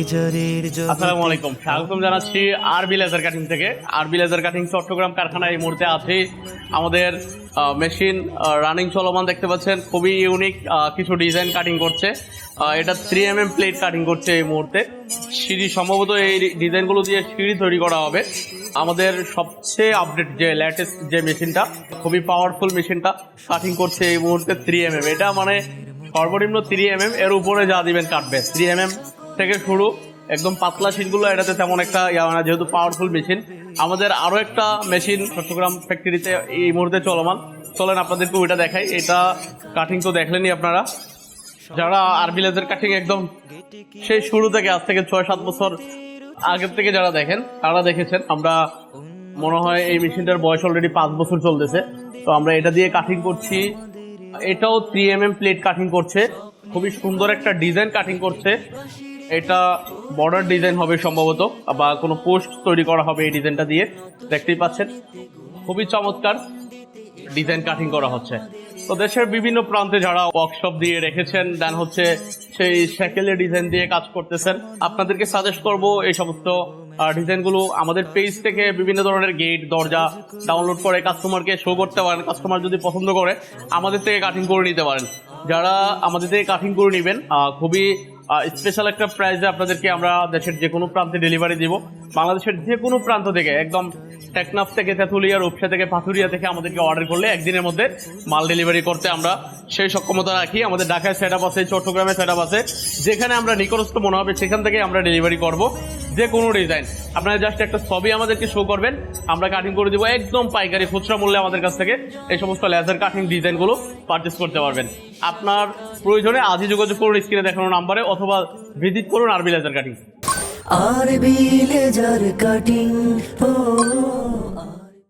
আসসালামু আলাইকুম, স্বাগতম জানাচ্ছি আরবি লেজার কাটিং থেকে। আরবি লেজার কাটিং চট্টগ্রাম কারখানা এই মুহূর্তে আছে। আমাদের মেশিন রানিং চলমান দেখতে পাচ্ছেন। খুবই ইউনিক কিছু ডিজাইন কাটিং করছে। এটা 3mm প্লেট কাটিং করছে এই মুহূর্তে। সিঁড়ি সম্ভবত এই ডিজাইনগুলো দিয়ে সিঁড়ি তৈরি করা হবে। আমাদের সবচেয়ে আপডেট যে লেটেস্ট যে মেশিনটা, খুবই পাওয়ারফুল মেশিনটা কাটিং করছে এই মুহূর্তে 3mm। এটা মানে সর্বনিম্ন 3mm, এর উপরে যা দিবেন কাটবে। 3mm থেকে শুরু, একদম পাতলা শীটগুলো এটাতে তেমন একটা না, যেহেতু পাওয়ারফুল মেশিন। আমাদের আরো একটা মেশিন চট্টগ্রাম ফ্যাক্টরিতে এই মুহূর্তে চলমান। চলেন আপনাদেরকে ওইটা দেখাই। এটা কাটিং তো দেখলেনই আপনারা। যারা আরবি লেজার কাটিং একদম সেই শুরু থেকে, আজ থেকে 6-7 বছর আগের থেকে যারা দেখেন, তারা দেখেছেন। আমরা মনে হয় এই মেশিনটার বয়স অলরেডি 5 বছর চলতেছে। তো আমরা এটা দিয়ে কাটিং করছি। এটাও 3mm প্লেট কাটিং করছে। খুবই সুন্দর একটা ডিজাইন কাটিং করছে। এটা বর্ডার ডিজাইন হবে সম্ভবত, বা কোনো পোস্ট তৈরি করা হবে এই ডিজাইনটা দিয়ে। দেখতেই পাচ্ছেন খুবই চমৎকার ডিজাইন কাটিং করা হচ্ছে। তো দেশের বিভিন্ন প্রান্তে যারা ওয়ার্কশপ দিয়ে রেখেছেন, দেন হচ্ছে সেই স্যাকেলের ডিজাইন দিয়ে কাজ করতেছেন, আপনাদেরকে সাজেস্ট করব এই সমস্ত ডিজাইনগুলো আমাদের পেজ থেকে বিভিন্ন ধরনের গেট, দরজা ডাউনলোড করে কাস্টমারকে শো করতে পারেন। কাস্টমার যদি পছন্দ করে আমাদের থেকে কাটিং করে নিতে পারেন। যারা আমাদের থেকে কাটিং করে নেবেন, খুবই স্পেশাল একটা প্রাইসে আপনাদেরকে আমরা দেশের যে কোনো প্রান্তে ডেলিভারি দিব। বাংলাদেশের যে কোনো প্রান্ত থেকে, একদম টেকনাফ থেকে, তেঁতুলিয়া, রূপসা থেকে, পাথুরিয়া থেকে আমাদেরকে অর্ডার করলে একদিনের মধ্যে মাল ডেলিভারি করতে আমরা সেই সক্ষমতা রাখি। আমাদের ঢাকায় সেট আপ আছে, চট্টগ্রামে সেট আপ আছে। যেখানে আমরা নিকটস্থ মনে হবে সেখান থেকে আমরা ডেলিভারি করব। যে কোনো ডিজাইন আপনারা জাস্ট একটা ছবি আমাদেরকে শো করবেন, আমরা কাটিং করে দিব একদম পাইকারি খুচরা মূল্যে। আমাদের কাছ থেকে এই সমস্ত লেজার কাটিং ডিজাইনগুলো পারচেস করতে পারবেন। আপনার প্রয়োজনে আজই যোগাযোগ করুন স্ক্রিনে দেখানো নাম্বারে, অথবা ভিজিট করুন আরবি লেজার কাটিং। আরবি লেজার কাটিং।